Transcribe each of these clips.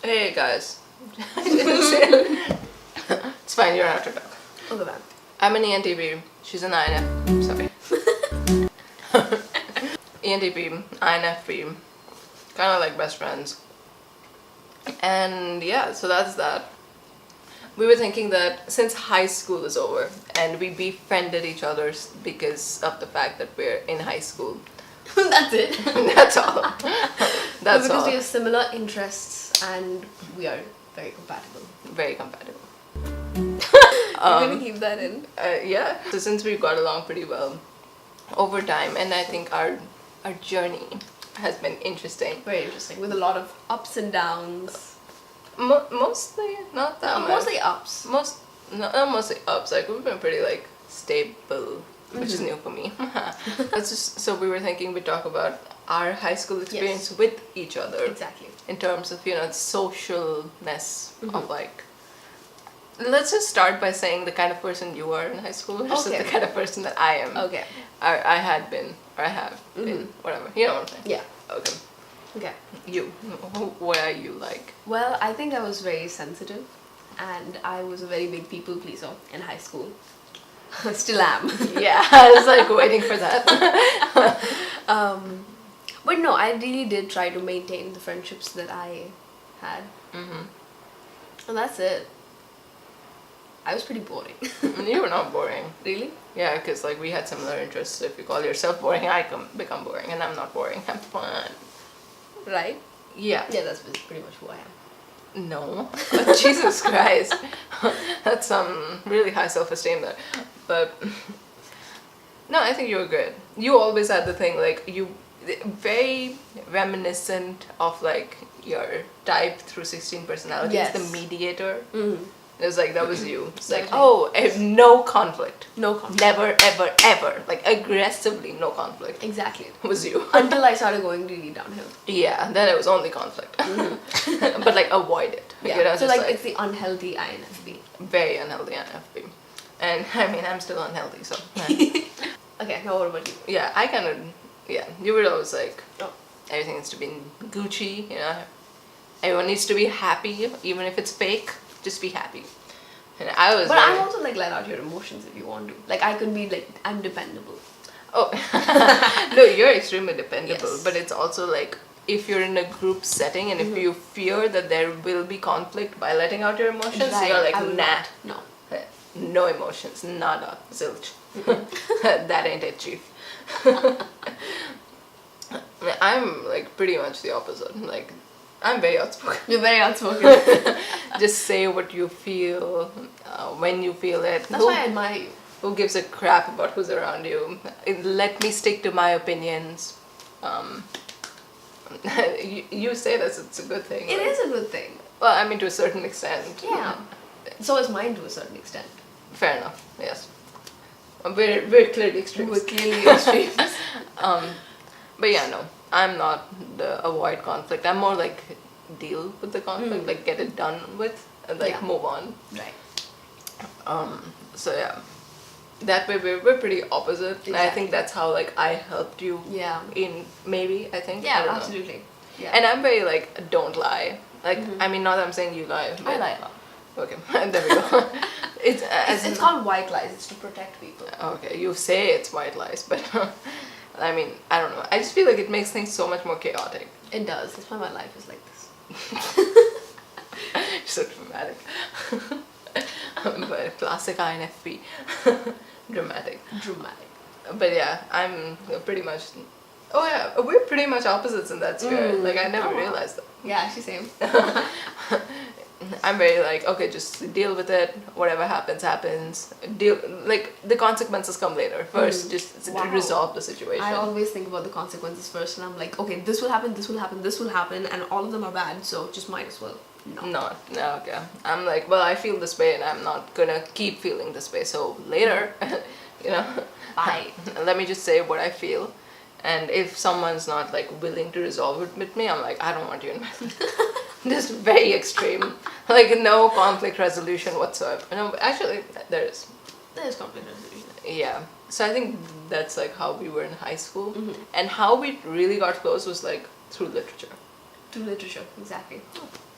Hey guys. I didn't say it. It's fine, you don't have to talk. Okay, man. I'm an ENTP. She's an INF. Sorry. ENTP, INFP. Kind of like best friends. And yeah, so that's that. We were thinking that since high school is over and we befriended each other because of the fact that we're in high school. That's it. That's all. That's because all. we have similar interests and we are very compatible. Very compatible. You're gonna keep that in. Yeah. So since we got along pretty well over time, and I think our journey has been interesting. Very interesting. With a lot of ups and downs. Mostly not that much. Mostly ups. Not mostly ups. Like we've been pretty like stable, which is new for me. That's just so we were thinking we'd talk about our high school experience with each other. Exactly. In terms of socialness of like. Let's just start by saying the kind of person you are in high school versus the kind of person that I am. Okay. I had been, or I have been, whatever. You know what I'm saying? Yeah. Okay. Okay. You. What are you like? Well, I think I was very sensitive and I was a very big people pleaser in high school. Still am. Yeah, I was like waiting for that. But no, I really did try to maintain the friendships that I had. And that's it. I was pretty boring. You were not boring. Really? Yeah, because like we had similar interests. So if you call yourself boring, I can become boring, and I'm not boring. I'm fun. Right? Yeah. Yeah, that's pretty much who I am. No. But Jesus Christ. That's some really high self-esteem there. But no, I think you were good. You always had the thing like you very reminiscent of like your type through 16 personalities, Yes. the mediator. It was like that was you. It's like Exactly. no conflict. No conflict. Never ever ever like aggressively no conflict. Exactly. Was you. Until I started going really downhill. Yeah, then it was only conflict. But like avoid it. Yeah. You know, So just, like it's the unhealthy INFP. very unhealthy INFP. And I mean I'm still unhealthy, so Okay, now what about you? yeah, I kind of you were always like Oh. everything needs to be Gucci, everyone needs to be happy, even if it's fake, just be happy. And I was But I'm also like let out your emotions if you want to. Like I could be like I'm dependable. oh no, you're extremely dependable, Yes. but it's also like if you're in a group setting and if you fear that there will be conflict by letting out your emotions, Right, you're like I will nah, not. no emotions, nada, zilch. That ain't it, chief. I mean, I'm like pretty much the opposite. Like, I'm very outspoken. You're very outspoken. Just say what you feel when you feel it. That's why I admire you. Who gives a crap about who's around you? Let me stick to my opinions. You say this, it's a good thing. It right? is a good thing. Well, I mean, to a certain extent. Yeah. So is mine to a certain extent. Fair enough. Yes. We're clearly extremes. We're clearly extremes. But yeah, no, I'm not the avoid conflict. I'm more like deal with the conflict, like get it done with, and like move on. Right. So yeah, that way we're pretty opposite. And I think that's how like I helped you. Yeah. In maybe I think. I Yeah, don't know. absolutely. Yeah. And I'm very like don't lie. Like I mean, not that I'm saying you lie. I But, lie a lot. okay, there we go. It's called white lies. It's to protect people. Okay, you say it's white lies, but I mean, I don't know. I just feel like it makes things so much more chaotic. It does. That's why my life is like this. So dramatic. But classic INFP. Dramatic. Dramatic. But yeah, I'm pretty much... Oh yeah, we're pretty much opposites in that sphere. Like, I never realized that. Yeah, actually same. I'm very like, okay, just deal with it. Whatever happens, happens. Deal, like, the consequences come later. First, just resolve the situation. I always think about the consequences first and I'm like, okay, this will happen, this will happen, this will happen, and all of them are bad, so just might as well not. No, okay. I'm like, well, I feel this way and I'm not gonna keep feeling this way. So later, Bye. let me just say what I feel. And if someone's not like willing to resolve it with me, I'm like, I don't want you in my life. Just very extreme. Like no conflict resolution whatsoever. No, actually, there is. There is conflict resolution. Yeah. So I think that's like how we were in high school. And how we really got close was like through literature. Through literature, exactly.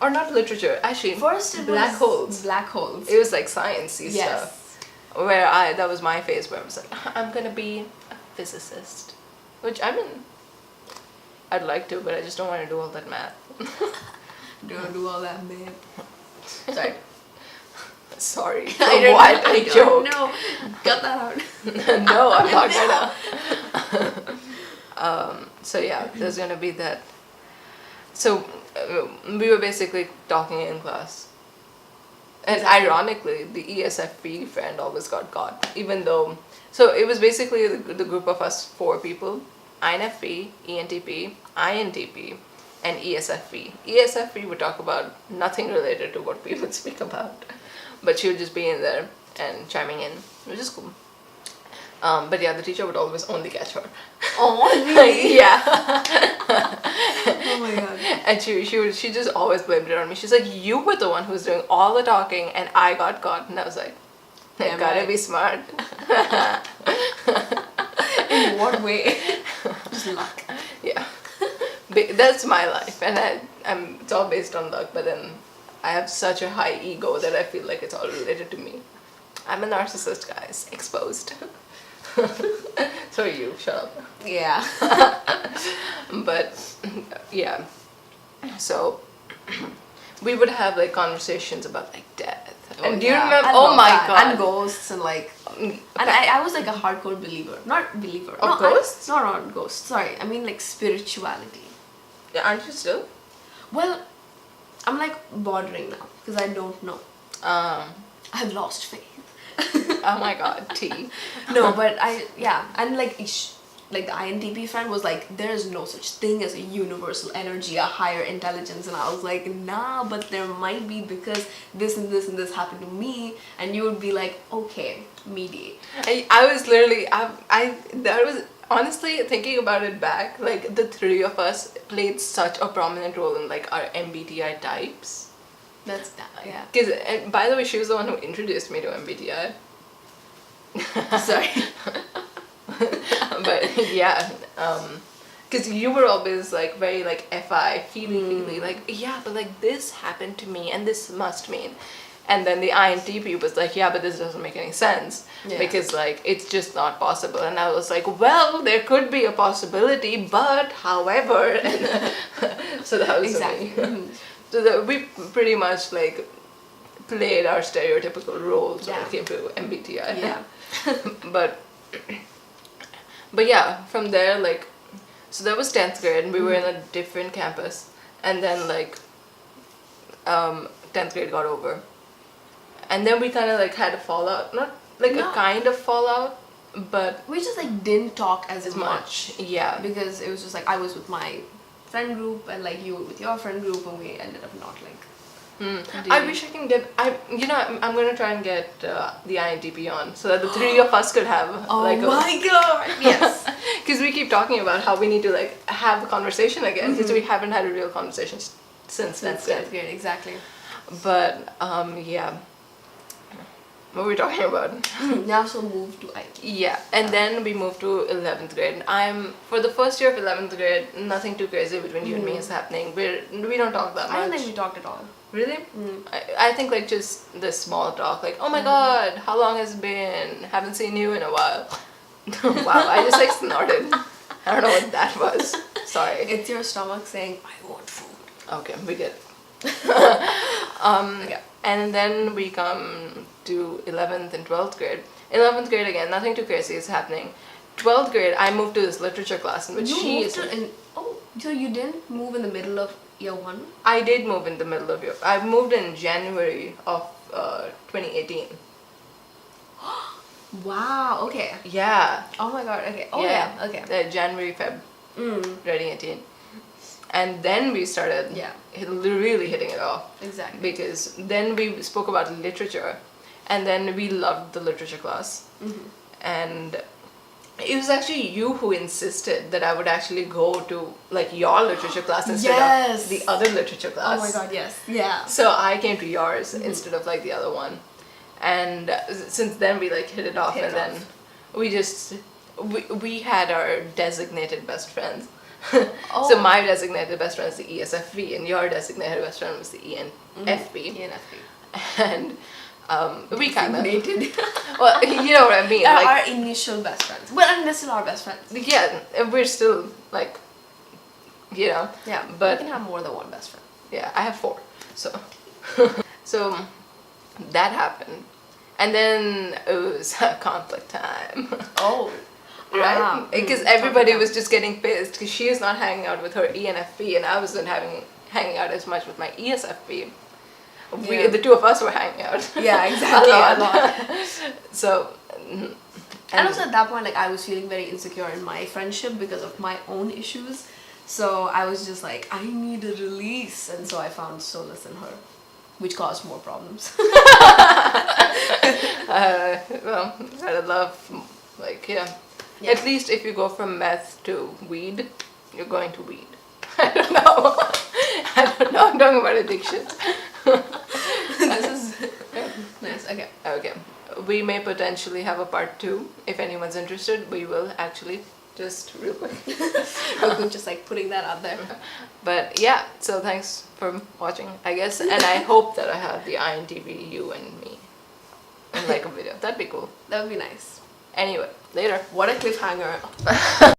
or not literature, actually. First it black was holes. Black holes. It was like sciencey stuff. Where that was my phase where I was like, I'm gonna be a physicist. Which, I mean, I'd like to, but I just don't want to do all that math. Don't do all that, man. Sorry. Sorry. I don't What know. a joke. No, cut that out. No, I'm not gonna. So yeah, there's gonna be that. So we were basically talking in class. And ironically, the ESFP friend always got caught, even though... So it was basically the group of us 4 people: INFP, ENTP, INTP, and ESFP. ESFP would talk about nothing related to what we would speak about. But she would just be in there and chiming in, which is cool. But yeah, the teacher would always only catch her. Oh, really? Yeah. Oh my god. And she just always blamed it on me. She's like, you were the one who was doing all the talking and I got caught. And I was like, I gotta be smart. In what way? Just luck. Yeah. That's my life. And it's all based on luck. But then I have such a high ego that I feel like it's all related to me. I'm a narcissist, guys. Exposed. So are you. Shut up. Yeah. But yeah, so we would have like conversations about like death. And do you remember? Oh my god! And ghosts and like, and I was like a hardcore believer. Not believer. Of ghosts? No, not ghosts. Sorry, I mean like spirituality. Yeah, aren't you still? Well, I'm like bordering now because I don't know. I've lost faith. Oh my god, tea. No, but and like the INTP friend was like, there is no such thing as a universal energy, a higher intelligence, and I was like, nah, but there might be because this and this and this happened to me, and you would be like, okay, mediate. I was literally, that was honestly thinking about it back, like the 3 of us played such a prominent role in like our MBTI types. That's yeah. Because by the way, she was the one who introduced me to MBTI. Sorry. But yeah, because you were always like very like FI, feely, like, yeah, but like this happened to me and this must mean. And then the INTP was like, yeah, but this doesn't make any sense because like it's just not possible. And I was like, well, there could be a possibility, but however, and so that was exactly. So that we pretty much like played our stereotypical roles when it came to MBTI. Yeah. But yeah, from there, like, so that was 10th grade and we were in a different campus, and then like 10th grade got over, and then we kind of like had a fallout, not like a kind of fallout, but we just like didn't talk as much. Yeah, because it was just like I was with my friend group and like you were with your friend group, and we ended up not like I wish I can get I'm gonna try and get the INTP on so that the 3 of us could have my god, yes. Because we keep talking about how we need to like have a conversation again because we haven't had a real conversation since 10th grade. Exactly. But yeah, what were we talking about? Now so move to IT. Yeah, and then we moved to 11th grade. For the first year of 11th grade, nothing too crazy between you and me is happening. We don't talk that much. I don't think we talked at all. Really? I think like just the small talk, like, oh my god, how long has it been? Haven't seen you in a while. Wow, I just like snorted. I don't know what that was. Sorry. It's your stomach saying, I want food. Okay, we get it. And then we come to 11th and 12th grade. 11th grade again, nothing too crazy is happening. 12th grade, I moved to this literature class in which so you didn't move in the middle of year 1? I did move in the middle of year. I moved in January of 2018. Wow, okay. Yeah. Oh my god, okay. Oh yeah, okay. January, Feb 2018. And then we started really hitting it off. Exactly. Because then we spoke about literature, and then we loved the literature class. And it was actually you who insisted that I would actually go to like your literature class instead of the other literature class. Oh my god, yes. Yeah. So I came to yours instead of like the other one. And since then we like hit it off, then we just we had our designated best friends. Oh. So my designated best friend is the ESFP, and your designated best friend was the ENFP. ENFP. And we kind of, Designated. well, you know what I mean. Are Like, our initial best friends. Well, and they're still our best friends. yeah, we're still like, you know. Yeah, but you can have more than one best friend. yeah, I have 4. So, so that happened, and then it was conflict time. Oh. Right? Because everybody was just getting pissed because she was not hanging out with her ENFP and I wasn't hanging out as much with my ESFP. Yeah. The two of us were hanging out. Yeah, exactly. a lot. So, And also at that point, like, I was feeling very insecure in my friendship because of my own issues. So I was just like, I need a release. And so I found solace in her, which caused more problems. well, gotta love, like, yeah. Yeah. At least if you go from meth to weed, you're going to weed. I don't know. I'm talking about addictions. This is nice. Okay. Okay. We may potentially have a part 2. If anyone's interested, we will actually, just real quick. I'm just like putting that out there. But yeah, so thanks for watching, I guess. And I hope that I have the INTP, you and me in like a video. That'd be cool. That would be nice. Anyway, later. What a cliffhanger.